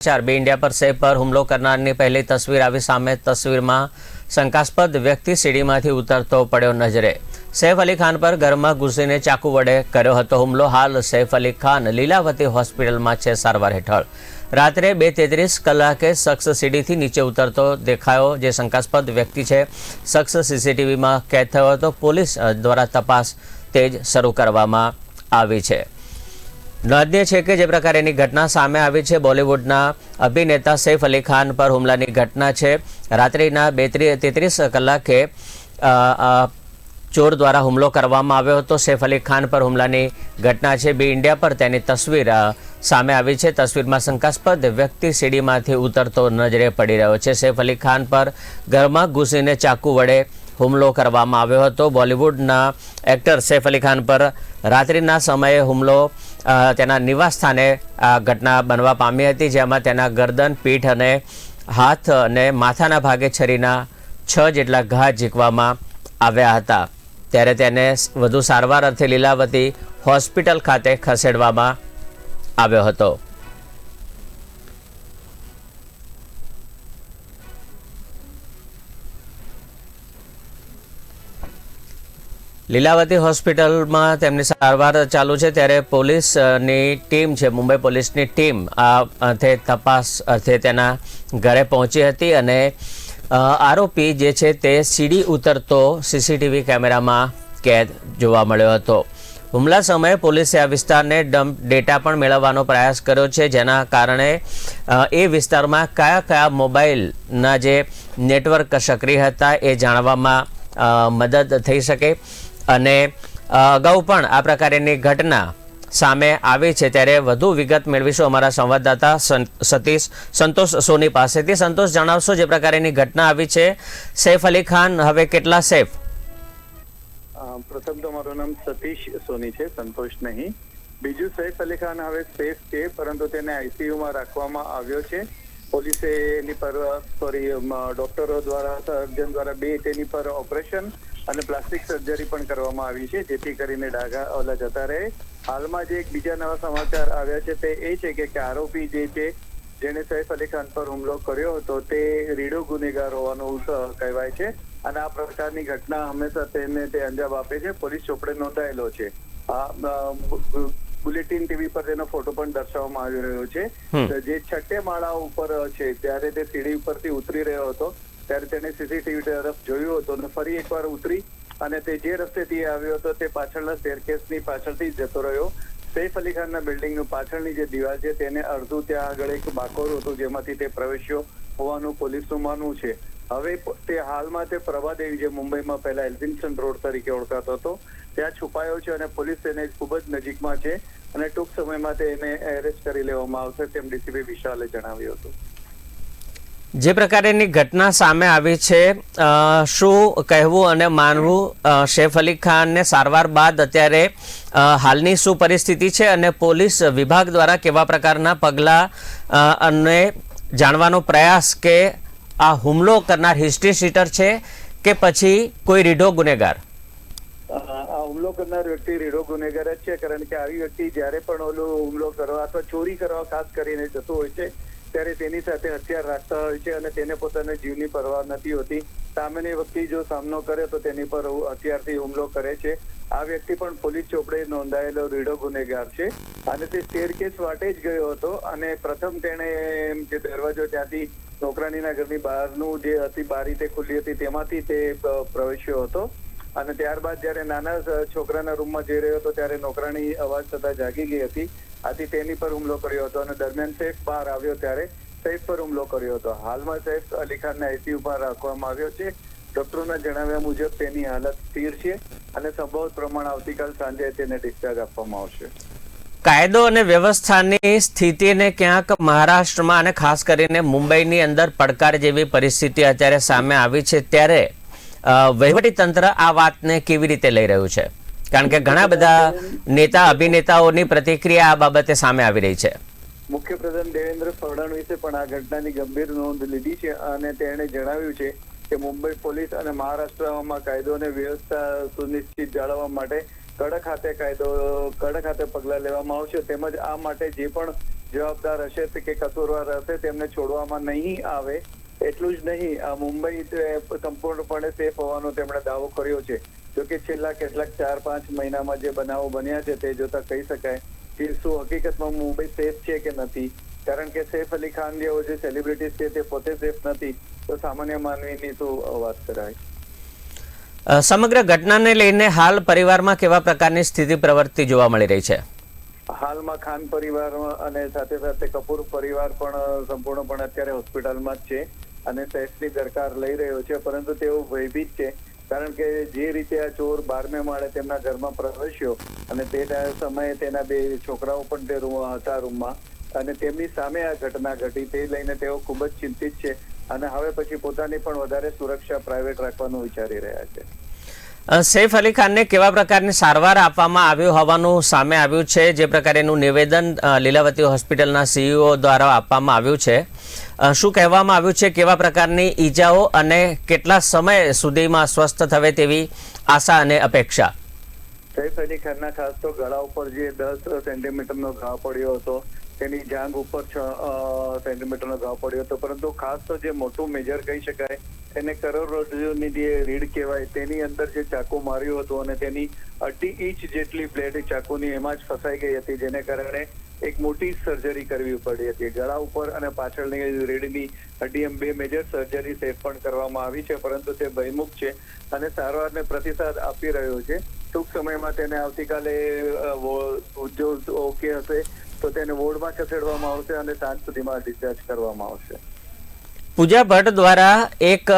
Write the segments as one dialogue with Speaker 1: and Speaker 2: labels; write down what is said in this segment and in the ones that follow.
Speaker 1: बे India पर सैफ पर हुमलो करनारनी पहली तस्वीर आवी सामे। तस्वीरमां शंकास्पद व्यक्ति सीढ़ीमांथी उतरतो पड्यो नजरे। सैफ अली खान पर घरमां घुसीने चाकू वडे कर्यो हतो हुमलो। हाल सैफ अली खान लीलावती होस्पिટલમાં છે સારવાર હેઠળ। रात्रे 2:33 કલાકે शख्स सीढ़ीथी नीचे उतरतो देखायो। जे शंकास्पद व्यक्ति है शख्स सीसीटीवीमां कैद थयो हतो। पोलीस द्वारा तपास तेज शरू करवामां आवी छे। नोंधनीय है कि जे प्रकारेनी घटना सामे आवी छे बॉलीवुडना अभिनेता सैफ अली खान पर हुमलानी घटना है। रात्रिना 2:33 कलाके चोर द्वारा हुमलो करवामां आव्यो हतो। सैफ अली खान पर हुमलानी घटना है। बे इंडिया पर तेनी तस्वीर सामे आवी छे। तस्वीरमां शंकास्पद व्यक्ति सीढ़ीमांथी उतरतो नजरे पड़ी रह्यो छे। सैफ अली खान पर घरमां घुसीने चाकू वडे हुमलो करवामां आव्यो हतो। बॉलीवुडना एक्टर सैफ अली खान पर रात्रिना समये हुमलो तेना निवास स्थाने आ घटना बनवा पामी हती, जेमां तेना गर्दन, पीठ अने हाथ अने माथाना भागे छरीना 6 जेटला घा झीकवामां આવ્યા હતા। ત્યારે તેને વધુ સારવાર અર્થે લીલાવતી હોસ્પિટલ ખાતે ખસેડવામાં આવ્યો હતો। લીલાવતી હોસ્પિટલમાં તેમની સારવાર ચાલુ છે। ત્યારે પોલીસની ટીમ છે, મુંબઈ પોલીસની ટીમ આ તપાસ અર્થે તેના ઘરે પહોંચી હતી અને आरोपी जे छे ते सीढ़ी उतरतो सीसीटीवी कैमरा में कैद जोवा मळ्यो हतो। हुमला समय पोलीसे आ विस्तारने डम्प डेटा पण मेळवવાનો प्रयास कर्यो छे, जेना कारणे ए विस्तारमां कया कया मोबाइलना जे नेटवर्क सक्रिय हता ए जाणवामां मदद थई शके। अने अगाऊ पण आ प्रकारेनी घटना सामे आवी छे। त्यारे वधु विगत मेळवीशुं अमारा संवाददाता संतोष सोनी पासेथी। संतोष, जणावशो जे प्रकारेनी घटना आवी छे सैफ अली खान हवे केटला सेफ?
Speaker 2: प्रथम तो मारू नाम सतीश सोनी है, संतोष नहीं। बीजू सैफ अली खान हवे सेफ है, परंतु तेने आईसीयू में राखवामां आव्यो छे। पोलीसे एनी पर डॉक्टरो द्वारा सर्जन द्वारा बे तेनी पर ऑपरेशन અને પ્લાસ્ટિક સર્જરી પણ કરવામાં આવી છે, જેથી કરીને ડાઘા ઓલા જતા રહે। હાલમાં જે એક બીજા નવા સમાચાર આવ્યા છે તે એ છે કે આરોપી જે છે જેણે સૈફ અલી ખાન પર હુમલો કર્યો હતો તે રીડો ગુનેગાર હોવાનું કહેવાય છે અને આ પ્રકારની ઘટના હંમેશા તેને તે અંજામ આપે છે। પોલીસ ચોપડે નોંધાયેલો છે। બુલેટિન ટીવી પર તેનો ફોટો પણ દર્શાવવામાં આવી રહ્યો છે। જે છઠ્ઠે માળા ઉપર છે ત્યારે તે સીડી ઉપરથી ઉતરી રહ્યો હતો, ત્યારે તેને સીસીટીવી તરફ જોયું હતું અને ફરી એકવાર ઉતરી અને તે જે રસ્તેથી આવ્યો હતો તે પાછળના સ્ટેરકેસની પાછળથી જતો રહ્યો। સૈફ અલી ખાનના બિલ્ડિંગનું પાછળની જે દિવાલ છે તેને અડધું ત્યાં આગળ એક બાકોર હતું જેમાંથી તે પ્રવેશ્યો હોવાનું પોલીસનું માનવું છે। હવે તે હાલમાં તે પ્રભાદેવી જે મુંબઈમાં પહેલા એલ્ફિન્સ્ટન રોડ તરીકે ઓળખાતો હતો ત્યાં છુપાયો છે અને પોલીસ તેને ખૂબ જ નજીકમાં છે અને ટૂંક સમયમાં તેને એરેસ્ટ કરી લેવામાં આવશે તેમ ડીસીપી વિશાલે જણાવ્યું હતું।
Speaker 1: જે પ્રકારેની ઘટના સામે આવી છે, શું કહેવું અને માનવું? સૈફ અલી ખાનને સારવાર બાદ અત્યારે હાલની શું પરિસ્થિતિ છે અને પોલીસ વિભાગ દ્વારા કેવા પ્રકારના પગલાં અને જાણવાનો પ્રયાસ કે આ હુમલો કરનાર હિસ્ટ્રી સીટર છે કે પછી કોઈ રીઢો ગુનેગાર?
Speaker 2: આ હુમલો કરનાર વ્યક્તિ રીઢો ગુનેગાર જ છે, કારણ કે આવી વ્યક્તિ જ્યારે પણ ઓલો હુમલો કરવા અથવા ચોરી કરવા ખાસ કરીને જતું હોય છે ત્યારે તેની સાથે હથિયાર રાખતા હોય છે અને તેને પોતાના જીવની પરવા નથી હોતી। સામેની વ્યક્તિ જો સામનો કરે તો તેની પર હથિયારથી હુમલો કરે છે। આ વ્યક્તિ પણ પોલીસ ચોપડે નોંધાયેલો રીઢો ગુનેગાર છે અને તે સ્ટેરકેસ વાટે જ ગયો હતો અને પ્રથમ તેણે જે દરવાજો ત્યાંથી નોકરાણીના ઘરની બહારનું જે હતી બારી તે ખુલ્લી હતી તેમાંથી તે પ્રવેશ્યો હતો અને ત્યારબાદ જ્યારે નાના છોકરાના રૂમમાં જઈ રહ્યો હતો ત્યારે નોકરાણી અવાજ થતા જાગી ગઈ હતી, આથી તેની પર હુમલો કર્યો હતો અને દરમિયાન સૈફ બહાર આવ્યો ત્યારે સૈફ પર હુમલો કર્યો હતો। હાલમાં સૈફ અલી ખાનને આઈસીયુમાં રાખવામાં આવ્યો છે। ડોક્ટરોના જણાવ્યા મુજબ તેની હાલત સ્થિર છે અને સંભવિત પ્રમાણે આવતીકાલ સાંજે તેને ડિસ્ચાર્જ આપવામાં આવશે।
Speaker 1: કાયદો અને વ્યવસ્થાની સ્થિતિને ક્યાંક મહારાષ્ટ્રમાં અને ખાસ કરીને મુંબઈની અંદર પડકાર જેવી પરિસ્થિતિ અત્યારે સામે આવી છે, ત્યારે વહીવટી તંત્ર આ વાતને કેવી રીતે લઈ રહ્યું છે? કારણ કે ઘણા બધા નેતા અભિનેતાઓની પ્રતિક્રિયા આ બાબતે સામે આવી રહી છે।
Speaker 2: મુખ્યપ્રધાન દેવેન્દ્ર ફડણવીસે પણ આ ઘટનાની ગંભીર નોંધ લીધી છે અને તેણે જણાવ્યું છે કે મુંબઈ પોલીસ અને મહારાષ્ટ્રમાં કાયદો અને વ્યવસ્થા સુનિશ્ચિત જાળવવા માટે કડક હાથે પગલાં લેવામાં આવશે, તેમજ આ માટે જે પણ જવાબદાર હશે કે કસૂરવાર હશે તેમને છોડવામાં નહીં આવે. એટલું જ નહીં, મુંબઈ સંપૂર્ણપણે સેફ હોવાનો તેમણે દાવો કર્યો છે. જોકે છેલ્લા કેટલાક 4-5 મહિનામાં જે બનાવો બન્યા છે તે જોતા કહી શકાય કે શું હકીકતમાં મુંબઈ સેફ છે કે નથી. કારણ કે સૈફ અલી ખાન જેવો જે સેલિબ્રિટી છે તે પોતે સેફ નથી, તો સામાન્ય માનવીની શું વાત કરાય.
Speaker 1: સમગ્ર ઘટનાને લઈને હાલ પરિવારમાં કેવા પ્રકારની સ્થિતિ પ્રવર્તી જોવા મળી રહી છે?
Speaker 2: હાલમાં ખાન પરિવાર અને સાથે સાથે કપૂર પરિવાર પણ સંપૂર્ણપણે અત્યારે હોસ્પિટલમાં જ છે અને સૈફની દરકાર લઈ રહ્યો છે, પરંતુ તેઓ ભયભીત છે. કારણ કે જે રીતે આ ચોર 12મે માળે તેમના ઘરમાં પ્રવેશ્યો અને તે સમયે તેના 2 છોકરાઓ પણ તે હતા રૂમમાં અને તેમની સામે આ ઘટના ઘટી, તે લઈને તેઓ ખૂબ જ ચિંતિત છે અને હવે પછી પોતાની પણ વધારે સુરક્ષા પ્રાઇવેટ રાખવાનું વિચારી રહ્યા છે.
Speaker 1: સૈફ અલી ખાનને કેવા પ્રકારની સારવાર આપવામાં આવ્યું હોવાનું સામે આવ્યું છે? જે પ્રકારેનું નિવેદન લીલાવતી હોસ્પિટલના CEO દ્વારા આપવામાં આવ્યું છે, શું કહેવામાં આવ્યું છે? કેવા પ્રકારની ઈજાઓ અને કેટલા સમય સુધીમાં સ્વસ્થ થવે તેવી આશા અને અપેક્ષા?
Speaker 2: સૈફ અલી ખાનના ખાસ તો ગળા ઉપર જે 10 સેન્ટીમીટરનો ઘા પડ્યો હતો, તેની જાંઘ ઉપર 6 સેન્ટીમીટરનો ઘા પડ્યો હતો, પરંતુ ખાસ તો જે મોટું મેજર કહી શકાય એને કરોડરજ્જુની જે રીડ કહેવાય તેની અંદર જે ચાકુ માર્યું હતું અને તેની 2.5 ઇંચ જેટલી બ્લેડ ચાકુની એમાં જ ફસાઈ ગઈ હતી, જેને કારણે એક મોટી સર્જરી કરવી પડી હતી. ગળા ઉપર અને પાછળની રીડની હડ્ડી એમ 2 મેજર સર્જરી સેફ પણ કરવામાં આવી છે, પરંતુ તે ભયમુક્ત છે અને સારવારને પ્રતિસાદ આપી રહ્યો છે. ટૂંક સમયમાં તેને આવતીકાલે જો ઓકે હશે તો તેને વોર્ડમાં ખસેડવામાં આવશે અને સાંજ સુધીમાં ડિસ્ચાર્જ કરવામાં આવશે.
Speaker 1: પૂજા ભટ્ટ દ્વારા એક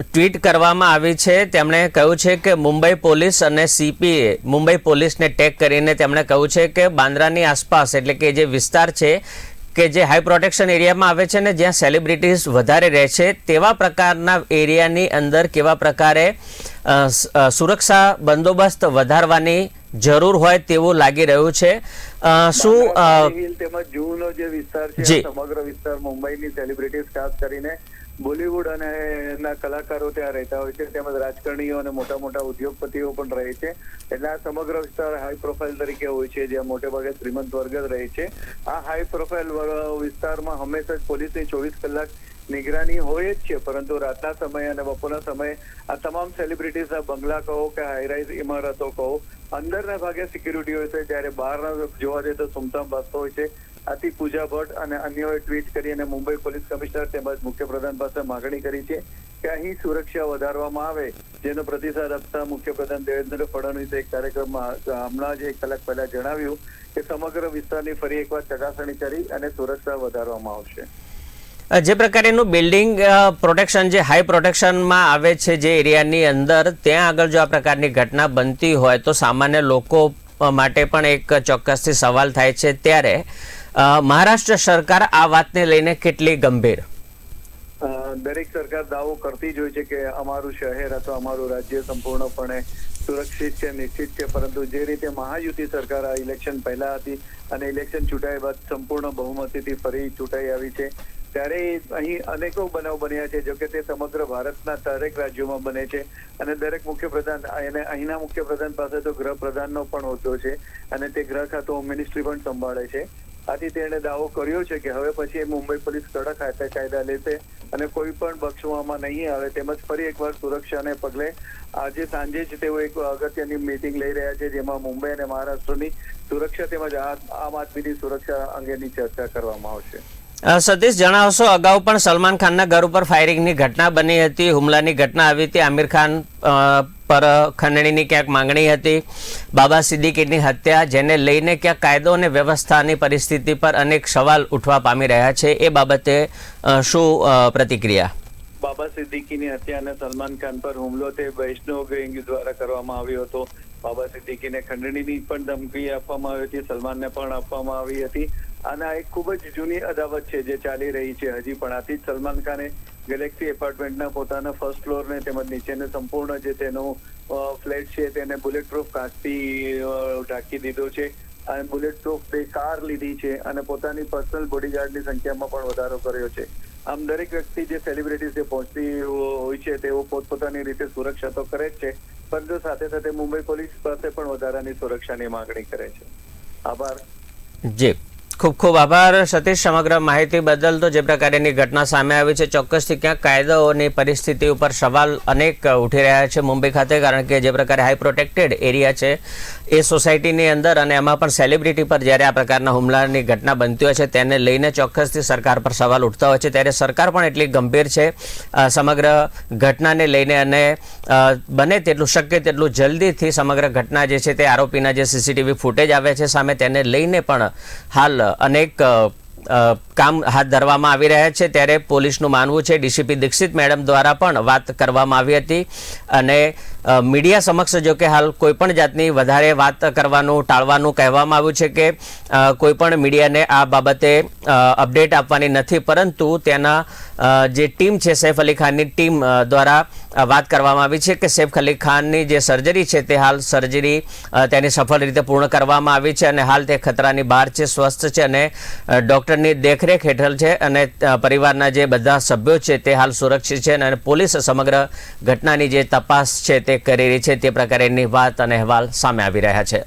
Speaker 1: ટ્વીટ કરવામાં આવી છે. તેમણે કહ્યું છે કે મુંબઈ પોલીસ અને CPA મુંબઈ પોલીસને ટેગ કરીને તેમણે કહ્યું છે કે બાંદ્રાની આસપાસ એટલે કે જે વિસ્તાર છે કે જે હાઈ પ્રોટેક્શન એરિયામાં આવે છે ને જ્યાં સેલિબ્રિટીઝ વધારે રહે છે તેવા પ્રકારના એરિયાની અંદર કેવા પ્રકારે સુરક્ષા બંદોબસ્ત વધારવાની જરૂર હોય તેવું લાગી રહ્યું છે. શું
Speaker 2: તેમજ જૂનો જે વિસ્તાર છે સમગ્ર વિસ્તાર મુંબઈની સેલિબ્રિટીઝ ખાસ કરીને બોલિવૂડ અને એના કલાકારો ત્યાં રહેતા હોય છે, તેમજ રાજકારણીઓ અને મોટા મોટા ઉદ્યોગપતિઓ પણ રહે છે. એટલે આ સમગ્ર વિસ્તાર હાઈ પ્રોફાઇલ તરીકે હોય છે, જ્યાં મોટે ભાગે શ્રીમંત વર્ગ જ રહે છે. આ હાઈ પ્રોફાઇલ વિસ્તારમાં હંમેશા જ પોલીસની 24 કલાક નિગરાની હોય જ છે, પરંતુ રાતના સમયે અને બપોરના સમયે આ તમામ સેલિબ્રિટીઝના બંગલા કહો કે હાઈરાઇઝ ઇમારતો કહો, અંદરના ભાગે સિક્યુરિટી હોય છે, જ્યારે બહારના જોવા જઈએ તો સુમસામ વાસ્તો હોય છે. આથી પૂજા ભટ્ટ અને અન્યોએ ટ્વીટ કરી અને મુંબઈ પોલીસ કમિશનર તેમજ મુખ્યપ્રધાન પાસે માગણી કરી છે કે અહીં સુરક્ષા વધારવામાં આવે, જેનો પ્રતિસાદ આપતા મુખ્યપ્રધાન દેવેન્દ્ર ફડણવીસે એક કાર્યક્રમમાં હમણાં જ 1 કલાક પહેલા જણાવ્યું કે સમગ્ર વિસ્તારની ફરી એકવાર ચકાસણી કરી અને સુરક્ષા વધારવામાં આવશે.
Speaker 1: જે પ્રકારેનું બિલ્ડિંગ પ્રોટેક્શન જે હાઈ પ્રોટેક્શનમાં આવે છે જે એરિયાની અંદર, ત્યાં આગળ જો આ પ્રકારની ઘટના બનતી હોય તો સામાન્ય લોકો માટે પણ એક ચોક્કસથી સવાલ થાય છે. ત્યારે મહારાષ્ટ્ર સરકાર આ વાતને લઈને કેટલી ગંભીર?
Speaker 2: દરેક સરકાર દાવો કરતી જ હોય છે કે અમારું શહેર અથવા અમારું રાજ્ય સંપૂર્ણપણે સુરક્ષિત છે, નિશ્ચિત છે, પરંતુ જે રીતે મહાયુતિ સરકાર આ ઇલેક્શન પહેલા હતી અને ઇલેક્શન ચૂંટાયા બાદ સંપૂર્ણ બહુમતીથી ફરી ચૂંટાઈ આવી છે, ત્યારે અહીં અનેકો બનાવ બન્યા છે. જોકે તે સમગ્ર ભારતના દરેક રાજ્યોમાં બને છે અને દરેક મુખ્યપ્રધાન અને અહીંના મુખ્યપ્રધાન પાસે તો ગૃહપ્રધાનનો પણ હોદ્દો છે અને તે ગૃહ ખાતું હોમ મિનિસ્ટ્રી પણ સંભાળે છે. આથી તેણે દાવો કર્યો છે કે હવે પછી મુંબઈ પોલીસ કડક કાયદા લેશે અને કોઈ પણ બક્ષવામાં નહીં આવે. તેમજ ફરી એકવાર સુરક્ષાને પગલે આજે સાંજે જ તેઓ એક અગત્યની મીટિંગ લઈ રહ્યા છે, જેમાં મુંબઈ અને મહારાષ્ટ્રની સુરક્ષા તેમજ આમ આદમીની સુરક્ષા અંગેની ચર્ચા કરવામાં આવશે.
Speaker 1: સતીશ, જણાવશો, અગાઉ પણ સલમાન ખાનના ઘર ઉપર ફાયરિંગની ઘટના બની હતી, હુમલાની ઘટના આવી હતી, આમિર ખાન પર ખંડણીની ક્યાંક માંગણી હતી, બાબા સિદ્દીકીની હત્યા, જેને લઈને ક્યાંક કાયદો અને વ્યવસ્થાની પરિસ્થિતિ પર અનેક સવાલ ઉઠવા પામી રહ્યા છે. એ બાબતે શું પ્રતિક્રિયા?
Speaker 2: બાબા સિદ્દીકીની હત્યા અને સલમાન ખાન પર હુમલો તે વૈષ્ણવ ગેંગ દ્વારા કરવામાં આવ્યો હતો. બાબા સિદ્દીકીને ખંડણીની પણ ધમકી આપવામાં આવી હતી, સલમાનને પણ આપવામાં આવી હતી. અને આ એક ખૂબ જ જૂની અદાવત છે જે ચાલી રહી છે હજી પણ. આથી જ સલમાન ખાને ગેલેક્સી એપાર્ટમેન્ટના પોતાના ફર્સ્ટ ફ્લોરને તેમજ નીચેને સંપૂર્ણ જે તેનો ફ્લેટ છે તેને બુલેટ પ્રૂફ કાચથી ઢાંકી દીધો છે અને બુલેટ પ્રૂફ 2 કાર લીધી છે અને પોતાની પર્સનલ બોડીગાર્ડની સંખ્યામાં પણ વધારો કર્યો છે. આમ દરેક વ્યક્તિ જે સેલિબ્રિટી જે પહોંચતી હોય છે તેઓ પોતપોતાની રીતે સુરક્ષા તો કરે જ છે, પરંતુ સાથે સાથે મુંબઈ પોલીસ પાસે પણ વધારાની સુરક્ષાની માંગણી કરે છે. આભાર.
Speaker 1: જી, ખૂબ ખૂબ આભાર સતીશ સમગ્ર માહિતી બદલ. તો જે પ્રકારેની ઘટના સામે આવી છે ચોક્કસથી ક્યાંક કાયદાઓની પરિસ્થિતિ ઉપર સવાલ અનેક ઉઠી રહ્યા છે મુંબઈ ખાતે, કારણ કે જે પ્રકારે હાઈ પ્રોટેક્ટેડ એરિયા છે એ સોસાયટીની અંદર અને એમાં પણ સેલિબ્રિટી પર જ્યારે આ પ્રકારના હુમલાની ઘટના બનતી હોય છે તેને લઈને ચોક્કસથી સરકાર પર સવાલ ઉઠતા હોય છે. ત્યારે સરકાર પણ એટલી ગંભીર છે સમગ્ર ઘટનાને લઈને અને બને તેટલું શક્ય તેટલું જલ્દીથી સમગ્ર ઘટના જે છે તે આરોપીના જે સીસીટીવી ફૂટેજ આવે છે સામે તેને લઈને પણ હાલ અનેક કામ હાથ ધરવામાં આવી રહ્યા છે. ત્યારે પોલીસનું માનવું છે, ડીસીપી દીક્ષિત મેડમ દ્વારા પણ વાત કરવામાં આવી હતી અને મીડિયા સમક્ષ જો કે હાલ કોઈપણ જાતની વધારે વાત કરવાનું ટાળવાનું કહેવામાં આવ્યું છે કે કોઈપણ મીડિયાને આ બાબતે અપડેટ આપવાની નથી, પરંતુ તેના જે ટીમ છે સૈફ અલી ખાનની ટીમ દ્વારા વાત કરવામાં આવી છે કે સૈફ અલી ખાનની જે સર્જરી છે તે હાલ સર્જરી તેની સફળ રીતે પૂર્ણ કરવામાં આવી છે અને હાલ તે ખતરાની બહાર છે, સ્વસ્થ છે અને ડૉક્ટરની દેખરેખ હેઠળ છે અને પરિવારના જે બધા સભ્યો છે તે હાલ સુરક્ષિત છે અને પોલીસ સમગ્ર ઘટનાની જે તપાસ છે તે કરી રહી છે. તે પ્રકારેની વાત અને અહેવાલ સામે આવી રહ્યા છે.